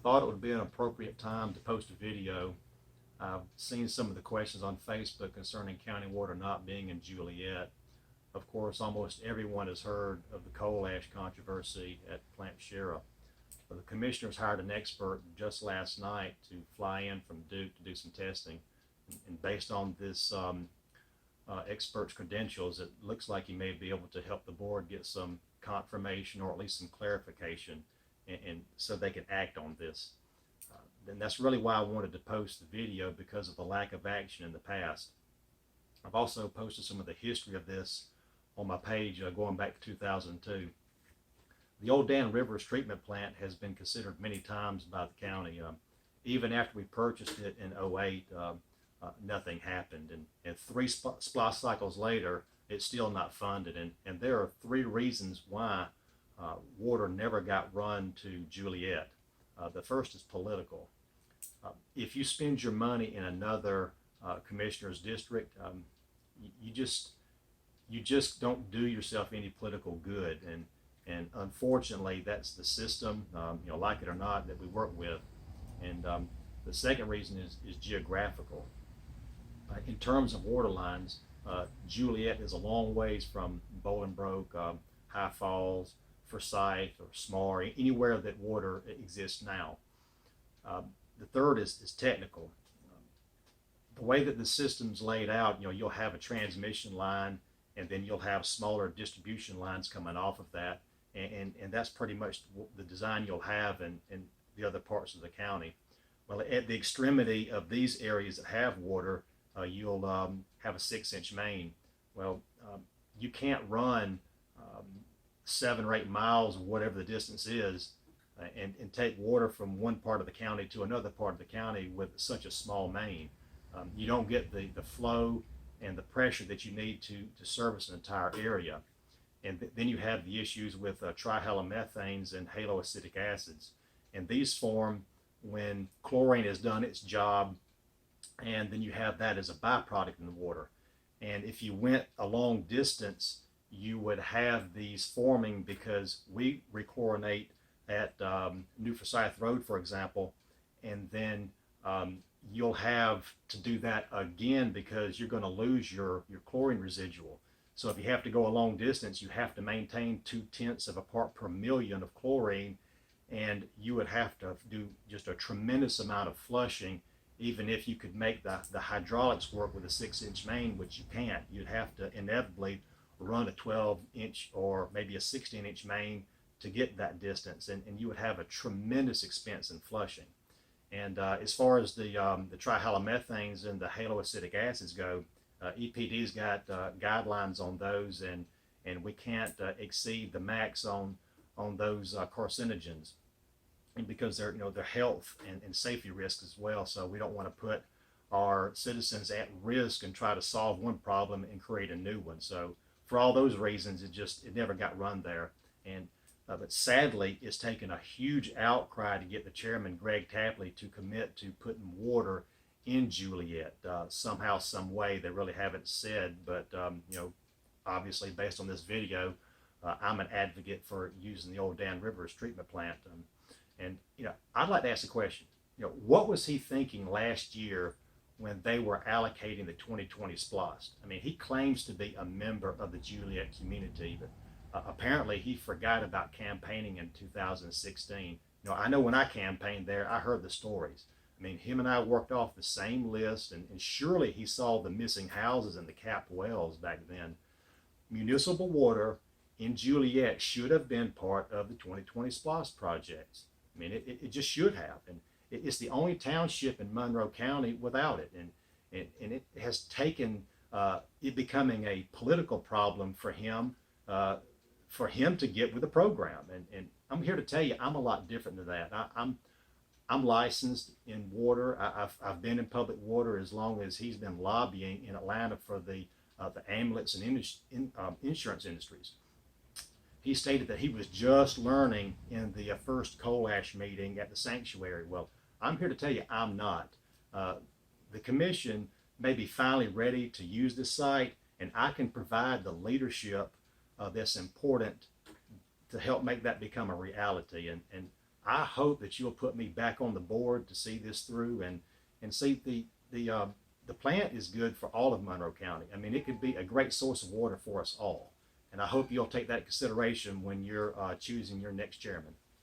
thought it would be an appropriate time to post a video. I've seen some of the questions on Facebook concerning county water not being in Juliette. Of course, almost everyone has heard of the coal ash controversy at Plant Sheriff. The commissioners hired an expert just last night to fly in from Duke to do some testing. And based on this expert's credentials, it looks like he may be able to help the board get some confirmation or at least some clarification, and so they can act on this. And that's really why I wanted to post the video, because of the lack of action in the past. I've also posted some of the history of this on my page going back to 2002. The old Dan Rivers treatment plant has been considered many times by the county. Even after we purchased it in '08, nothing happened. And three SPLOST cycles later, it's still not funded. And there are three reasons why water never got run to Juliette. The first is political. If you spend your money in another commissioner's district, you just don't do yourself any political good. And unfortunately, that's the system, like it or not, that we work with. And the second reason is geographical. In terms of water lines, Juliette is a long ways from Bolingbroke, High Falls, Forsyth, or Smar, anywhere that water exists now. The third is technical. The way that the system's laid out, you'll have a transmission line, and then you'll have smaller distribution lines coming off of that, and that's pretty much the design you'll have in the other parts of the county. Well, at the extremity of these areas that have water, you'll have a 6-inch main. Well, you can't run 7 or 8 miles, or whatever the distance is, and take water from one part of the county to another part of the county with such a small main. You don't get the flow and the pressure that you need to service an entire area. And then you have the issues with trihalomethanes and haloacetic acids. And these form when chlorine has done its job, and then you have that as a byproduct in the water. And if you went a long distance, you would have these forming, because we rechlorinate at New Forsyth Road, for example, and then you'll have to do that again because you're going to lose your chlorine residual. So if you have to go a long distance, you have to maintain 0.2 of a part per million of chlorine, and you would have to do just a tremendous amount of flushing. Even if you could make the hydraulics work with a 6-inch main, which you can't, you'd have to inevitably run a 12-inch or maybe a 16-inch main to get that distance, and you would have a tremendous expense in flushing. And as far as the trihalomethanes and the haloacetic acids go, EPD's got guidelines on those, and we can't exceed the max on those carcinogens, and because they're health and safety risks as well. So we don't want to put our citizens at risk and try to solve one problem and create a new one. So for all those reasons, it never got run there. And but sadly, it's taken a huge outcry to get the chairman, Greg Tapley, to commit to putting water in Juliette somehow, some way. They really haven't said, but obviously based on this video, I'm an advocate for using the old Dan Rivers treatment plant. And I'd like to ask the question, what was he thinking last year when they were allocating the 2020 SPLOST? I mean, he claims to be a member of the Juliette community, but apparently he forgot about campaigning in 2016. I know when I campaigned there, I heard the stories. I mean, him and I worked off the same list, and surely he saw the missing houses and the capped wells back then. Municipal water in Juliette should have been part of the 2020 SPLOST projects. I mean, it just should have. And it's the only township in Monroe County without it. And it has taken it becoming a political problem for him to get with the program. And I'm here to tell you, I'm a lot different than that. I'm licensed in water. I've been in public water as long as he's been lobbying in Atlanta for the ambulance and insurance industries. He stated that he was just learning in the first coal ash meeting at the sanctuary. Well, I'm here to tell you, I'm not. The commission may be finally ready to use this site, and I can provide the leadership that's important to help make that become a reality. And I hope that you'll put me back on the board to see this through and see the plant is good for all of Monroe County. I mean, it could be a great source of water for us all. And I hope you'll take that into consideration when you're choosing your next chairman.